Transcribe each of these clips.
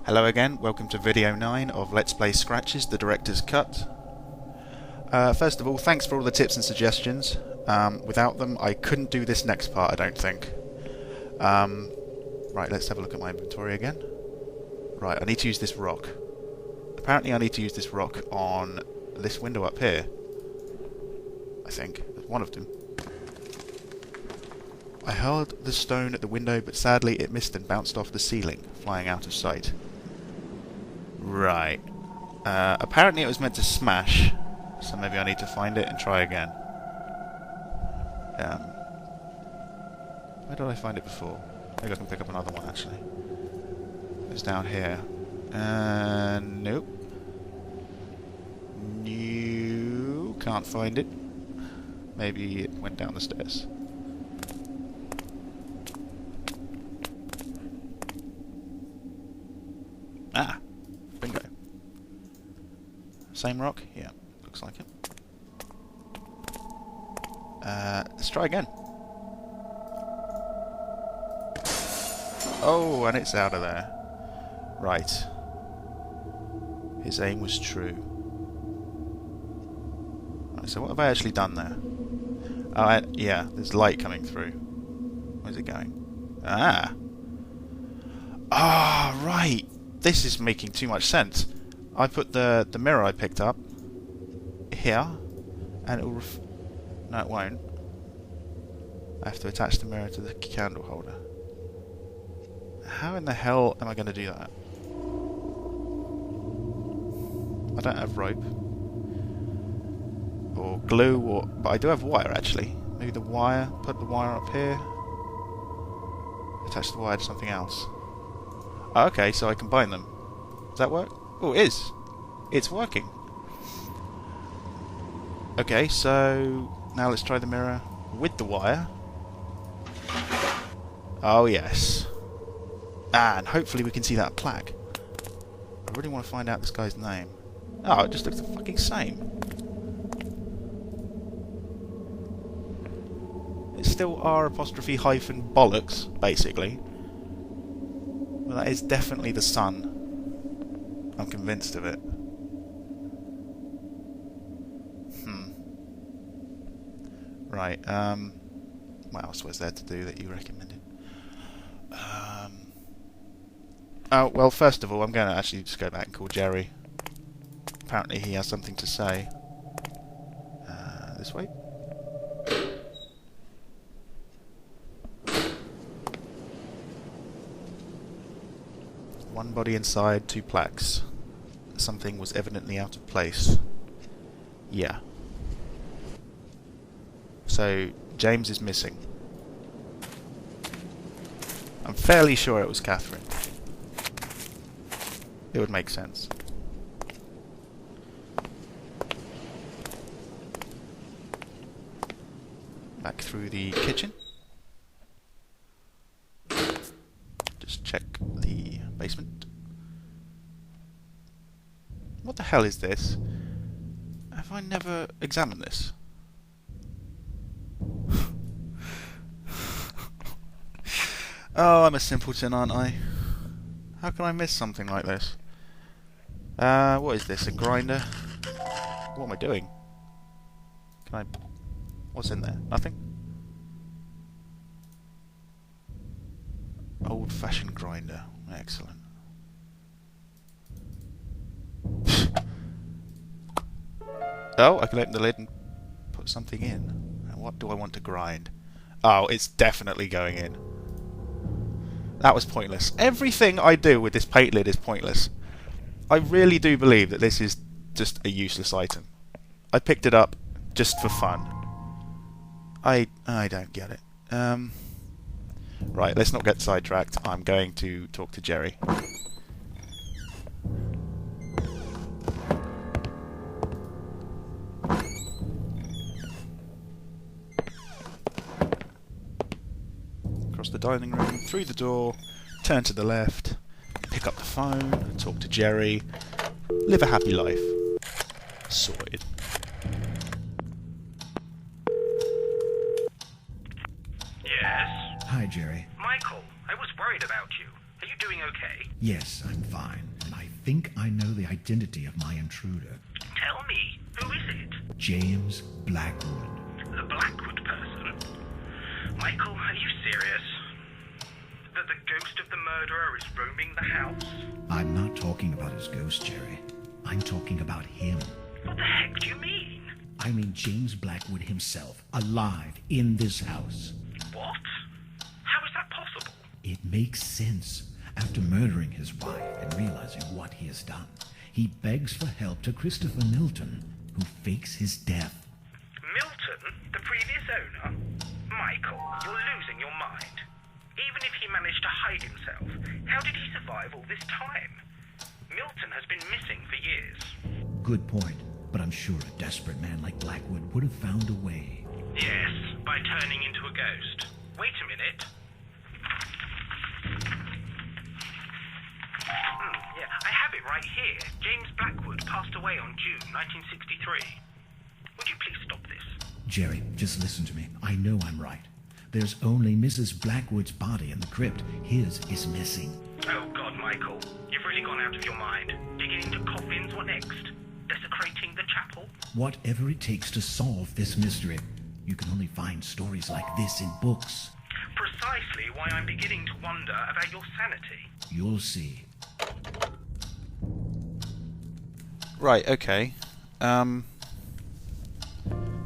Hello again, welcome to video 9 of Let's Play Scratches, the Director's Cut. First of all, thanks for all the tips and suggestions. Without them, I couldn't do this next part, I don't think. Right, let's have a look at my inventory again. Right, I need to use this rock. Apparently I need to use this rock on this window up here. I think. There's one of them. I hurled the stone at the window, but sadly it missed and bounced off the ceiling, flying out of sight. Right. Apparently it was meant to smash, so maybe I need to find it and try again. Where did I find it before? Maybe I can pick up another one, actually. It's down here. Nope. No, can't find it. Maybe it went down the stairs. Ah! Bingo. Same rock? Yeah, looks like it. Let's try again. Oh, and it's out of there. Right. His aim was true. Right, so what have I actually done there? Oh, yeah, there's light coming through. Where's it going? Ah! Ah, right! This is making too much sense. I put the mirror I picked up here, and it will no, it won't. I have to attach the mirror to the candle holder. How in the hell am I going to do that? I don't have rope or glue, but I do have wire actually. Maybe the wire. Put the wire up here. Attach the wire to something else. Oh, okay, so I combine them. Does that work? Oh, it is. It's working. Okay, so now let's try the mirror with the wire. Oh yes. And hopefully we can see that plaque. I really want to find out this guy's name. Oh, it just looks the fucking same. It's still R'-bollocks, basically. Well, that is definitely the sun. I'm convinced of it. Right, what else was there to do that you recommended? Oh, well, first of all, I'm going to actually just go back and call Jerry. Apparently he has something to say. This way? One body inside, 2 plaques. Something was evidently out of place. Yeah. So, James is missing. I'm fairly sure it was Catherine. It would make sense. Back through the kitchen. Just check the basement. What the hell is this? Have I never examined this? Oh, I'm a simpleton, aren't I? How can I miss something like this? What is this? A grinder? What am I doing? Can I... What's in there? Nothing? Old-fashioned grinder. Excellent. Oh, I can open the lid and put something in. And what do I want to grind? Oh, it's definitely going in. That was pointless. Everything I do with this paint lid is pointless. I really do believe that this is just a useless item. I picked it up just for fun. I don't get it. Right, let's not get sidetracked. I'm going to talk to Jerry. Across the dining room, through the door, turn to the left, pick up the phone, talk to Jerry, live a happy life. Sorted. Yes? Hi, Jerry. Michael, I was worried about you. Are you you doing okay? Yes, I'm fine, and I think I know the identity of my intruder. Tell me, who is it? James Blackwood. The Blackwood person? Michael, are you serious? That the ghost of the murderer is roaming the house? I'm not talking about his ghost, Jerry. I'm talking about him. What the heck do you mean? I mean James Blackwood himself, alive in this house. What? How is that possible? It makes sense. After murdering his wife and realizing what he has done, he begs for help to Christopher Milton, who fakes his death. Milton, the previous owner? Michael, you're losing your mind. Even if he managed to hide himself, how did he survive all this time? Milton has been missing for years. Good point, but I'm sure a desperate man like Blackwood would have found a way. Yes, by turning into a ghost. Wait a minute. Yeah, I have it right here. James Blackwood passed away on June 1963. Would you please stop this? Jerry, just listen to me. I know I'm right. There's only Mrs. Blackwood's body in the crypt. His is missing. Oh God, Michael. You've really gone out of your mind. Digging into coffins, what next? Desecrating the chapel? Whatever it takes to solve this mystery. You can only find stories like this in books. Precisely why I'm beginning to wonder about your sanity. You'll see. Right, okay.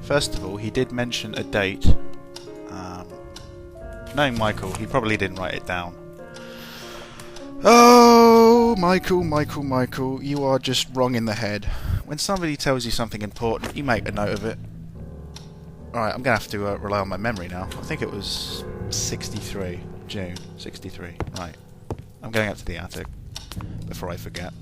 First of all, he did mention a date. Knowing Michael, he probably didn't write it down. Oh, Michael, you are just wrong in the head. When somebody tells you something important, you make a note of it. Alright, I'm going to have to rely on my memory now. I think it was 63, June 63. Right. I'm going up to the attic before I forget.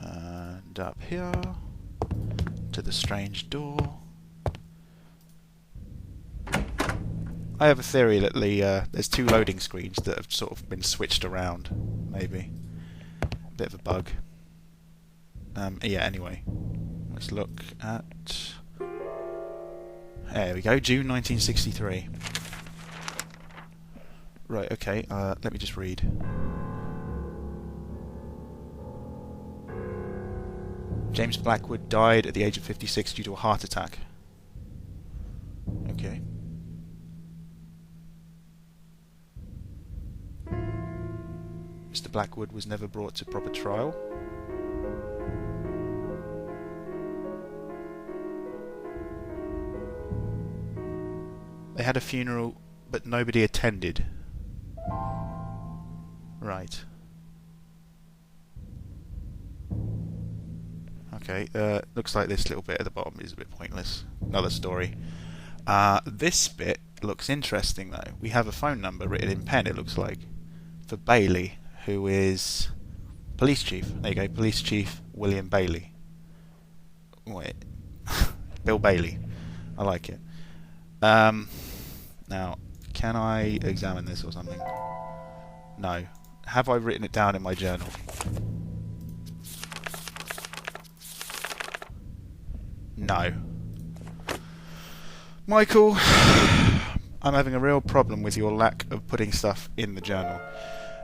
And up here to the strange door. I have a theory that there's two loading screens that have sort of been switched around, maybe. A bit of a bug. Yeah, anyway. Let's look at... There we go, June 1963. Right, okay, let me just read. James Blackwood died at the age of 56 due to a heart attack. Okay. Mr. Blackwood was never brought to proper trial. They had a funeral, but nobody attended. Right. Okay, looks like this little bit at the bottom is a bit pointless. Another story. This bit looks interesting though. We have a phone number written in pen, it looks like, for Bailey, who is police chief. There you go, Police Chief William Bailey. Wait. Bill Bailey. I like it. Now, can I examine this or something? No. Have I written it down in my journal? No. Michael, I'm having a real problem with your lack of putting stuff in the journal.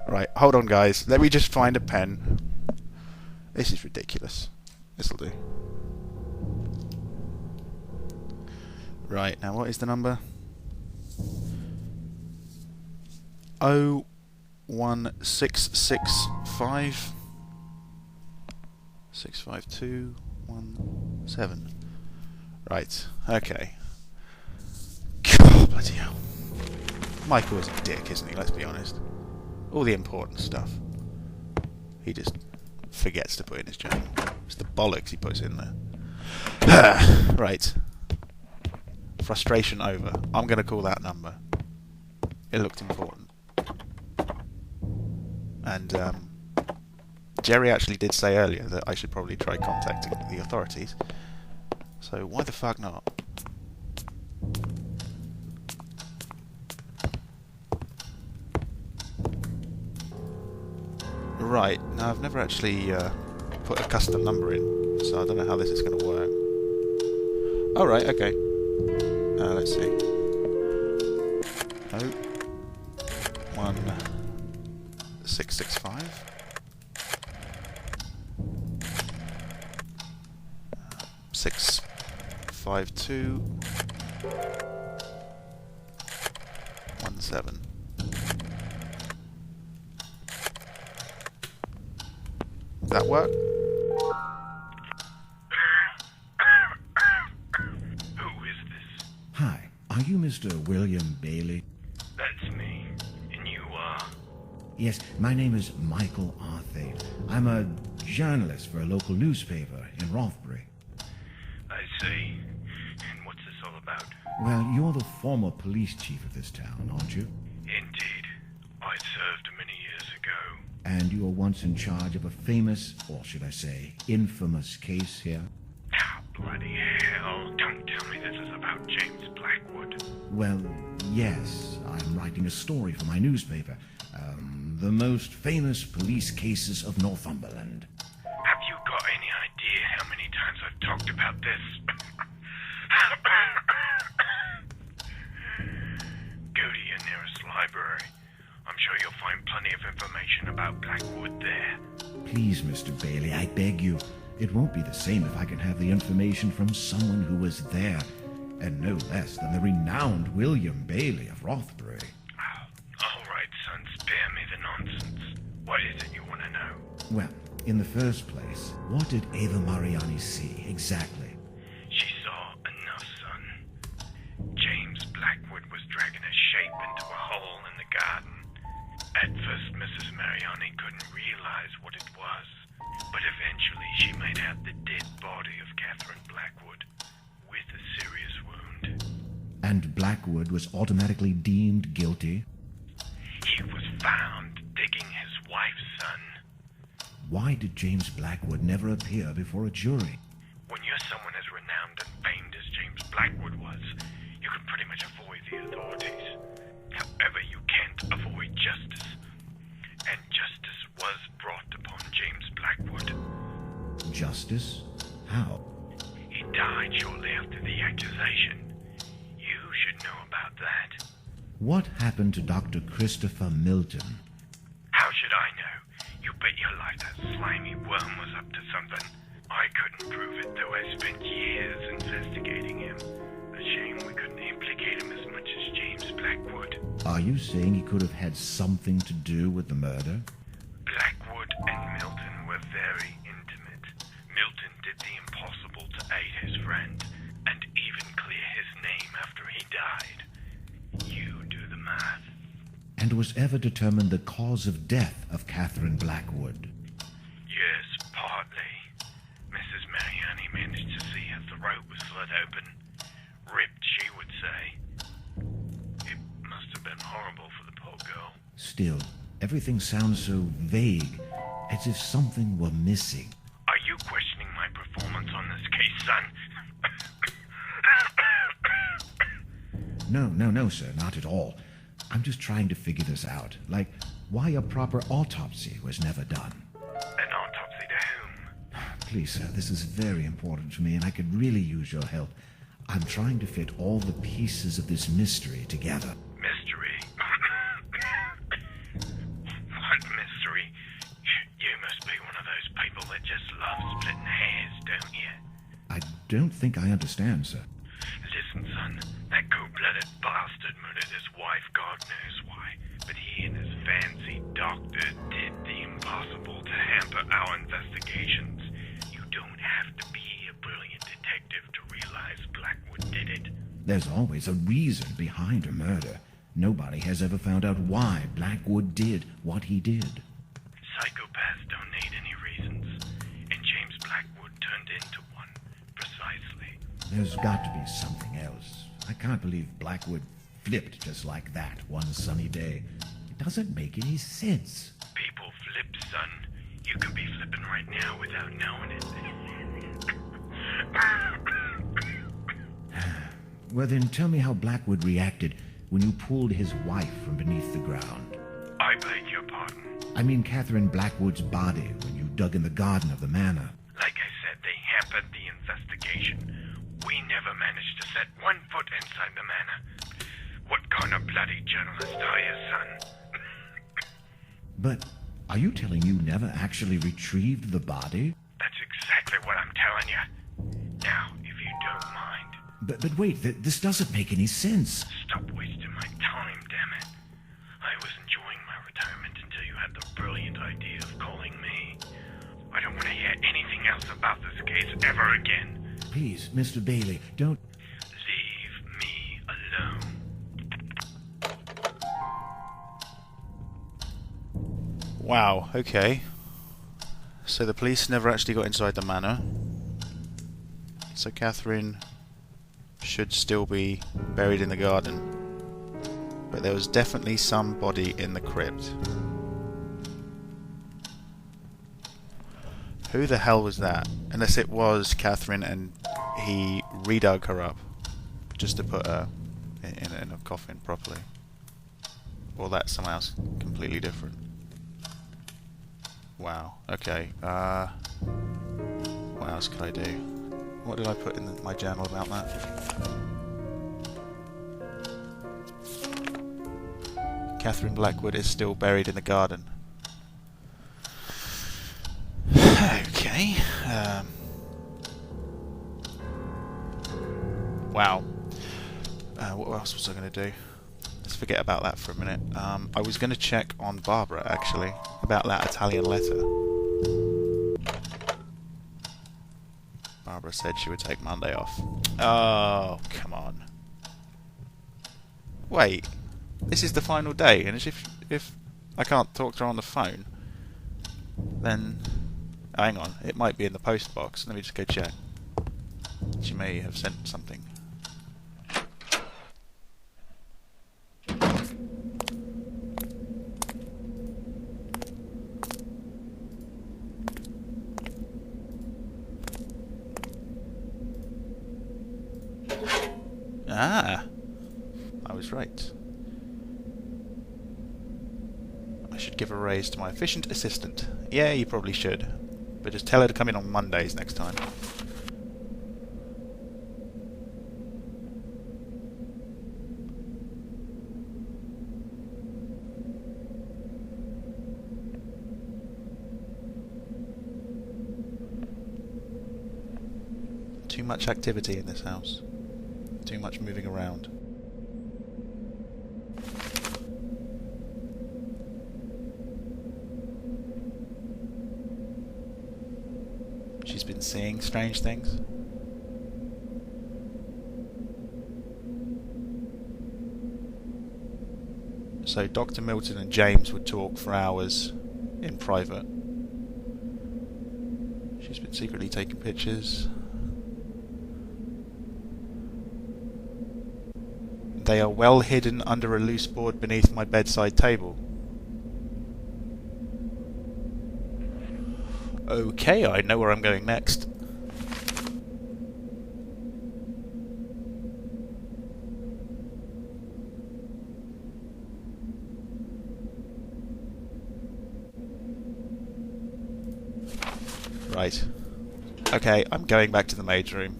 Right, hold on guys. Let me just find a pen. This is ridiculous. This'll do. Right, now what is the number? 01665 65217. Right, okay. God, bloody hell. Michael is a dick, isn't he? Let's be honest. All the important stuff he just forgets to put in his journal. It's the bollocks he puts in there. Right. Frustration over. I'm going to call that number. It looked important. And Jerry actually did say earlier that I should probably try contacting the authorities. So why the fuck not? Right, now I've never actually put a custom number in, so I don't know how this is going to work. Oh, right, okay. Let's see. 01665. 652 17. Does that work? Who is this? Hi, are you Mr. William Bailey? That's me. And you are? Yes, my name is Michael Arthur. I'm a journalist for a local newspaper in Rothbury. I see. And what's this all about? Well, you're the former police chief of this town, aren't you? Indeed. I served many years ago. And you were once in charge of a famous, or should I say, infamous case here? Oh, bloody hell. Don't tell me this is about James Blackwood. Well, yes, I'm writing a story for my newspaper. The most famous police cases of Northumberland. Have you got any idea how many times I've talked about this? Go to your nearest library. I'm sure you'll find plenty of information about Blackwood there. Please, Mr. Bailey, I beg you. It won't be the same if I can have the information from someone who was there, and no less than the renowned William Bailey of Rothbury. All right, son, spare me the nonsense. What is it you want to know? Well, in the first place, what did Ava Mariani see exactly? She saw enough, son. James Blackwood was dragging a shape into a hole in the garden. At first, Mrs. Mariani couldn't realize what it was, but eventually she made out the dead body of Catherine Blackwood with a serious wound. And Blackwood was automatically deemed guilty? He was found digging his wife's son. Why did James Blackwood never appear before a jury? When you're someone as renowned and famed as James Blackwood was, you can pretty much avoid the authorities. However, you can't avoid justice. And justice was brought upon James Blackwood. Justice? How? He died shortly after the accusation. You should know about that. What happened to Dr. Christopher Milton? How should I know? You bet your life that slimy worm was up to something. I couldn't prove it, though I spent years investigating him. A shame we couldn't implicate him as much as James Blackwood. Are you saying he could have had something to do with the murder? Blackwood and Milton were very intimate. Milton did the impossible to aid his friend, and even clear his name after he died. You do the math. And was ever determined the cause of death of Catherine Blackwood? Yes, partly. Mrs. Mariani managed to see her throat was slit open. Ripped, she would say. It must have been horrible for the poor girl. Still, everything sounds so vague, as if something were missing. Are you questioning my performance on this case, son? No, sir, not at all. I'm just trying to figure this out, like why a proper autopsy was never done. An autopsy to whom? Please, sir, this is very important to me, and I could really use your help. I'm trying to fit all the pieces of this mystery together. Mystery? What mystery? You must be one of those people that just love splitting hairs, don't you? I don't think I understand, sir. Listen, son, that cold-blooded bastard murdered his wife, God knows why. But he and his fancy doctor did the impossible to hamper our investigations. You don't have to be a brilliant detective to realize Blackwood did it. There's always a reason behind a murder. Nobody has ever found out why Blackwood did what he did. Psychopaths don't need any reasons, and James Blackwood turned into one, precisely. There's got to be something else. I can't believe Blackwood flipped just like that one sunny day. It doesn't make any sense. People flip, son. You could be flipping right now without knowing it. Well, then tell me how Blackwood reacted when you pulled his wife from beneath the ground. I beg your pardon. I mean Catherine Blackwood's body when you dug in the garden of the manor. Like I said, they hampered the investigation. We never managed to set one foot inside the manor. What kind of bloody journalist are you, son? But are you telling you never actually retrieved the body? That's exactly what I'm telling you. Now, if you don't mind, But wait, this doesn't make any sense. stop wasting my time, damn it. I was enjoying my retirement until you had the brilliant idea of calling me. I don't want to hear anything else about this case ever again. Please, Mr. Bailey, don't... Leave me alone. Wow, okay. So the police never actually got inside the manor. So Catherine should still be buried in the garden. But there was definitely some body in the crypt. Who the hell was that? Unless it was Catherine and he redug her up just to put her in a coffin properly. Or that's someone else completely different. Wow, okay. What else could I do? What did I put in my journal about that? Catherine Blackwood is still buried in the garden. Okay. Wow. What else was I going to do? Let's forget about that for a minute. I was going to check on Barbara, actually, about that Italian letter. Barbara said she would take Monday off. Oh, come on. Wait, this is the final day, and if I can't talk to her on the phone, then... hang on, it might be in the post box. Let me just go check. She may have sent something. Ah, I was right. I should give a raise to my efficient assistant. Yeah, you probably should. But just tell her to come in on Mondays next time. Too much activity in this house. Too much moving around. She's been seeing strange things. So Dr. Milton and James would talk for hours in private. She's been secretly taking pictures. They are well hidden under a loose board beneath my bedside table. Okay, I know where I'm going next. Right. Okay, I'm going back to the maid's room.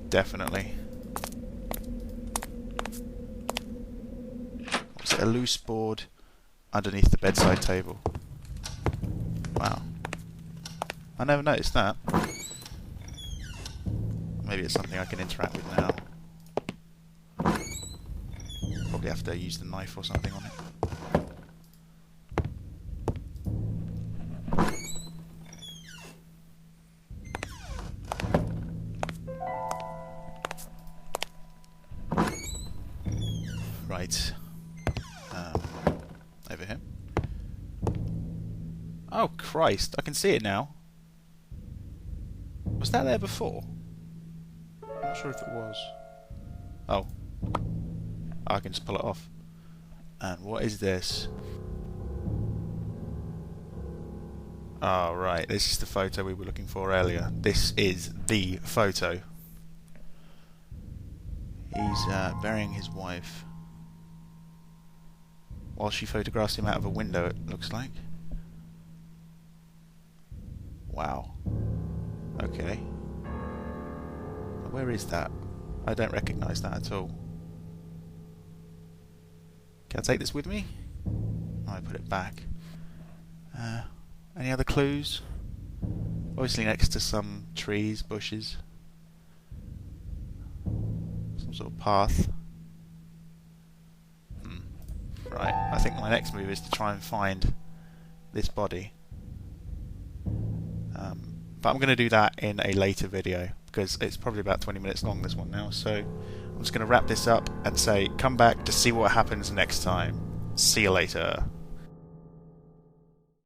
Definitely. Was it a loose board underneath the bedside table? Wow. I never noticed that. Maybe it's something I can interact with now. Probably have to use the knife or something on it. Right. Over here. Oh, Christ. I can see it now. Was that there before? I'm not sure if it was. Oh. I can just pull it off. And what is this? Oh, right. This is the photo we were looking for earlier. This is the photo. He's burying his wife. While she photographs him out of a window, it looks like. Wow. Okay. Where is that? I don't recognise that at all. Can I take this with me? Oh, I put it back. Any other clues? Obviously next to some trees, bushes. Some sort of path. Right, I think my next move is to try and find this body. But I'm going to do that in a later video, because it's probably about 20 minutes long, this one now, so I'm just going to wrap this up and say come back to see what happens next time. See you later.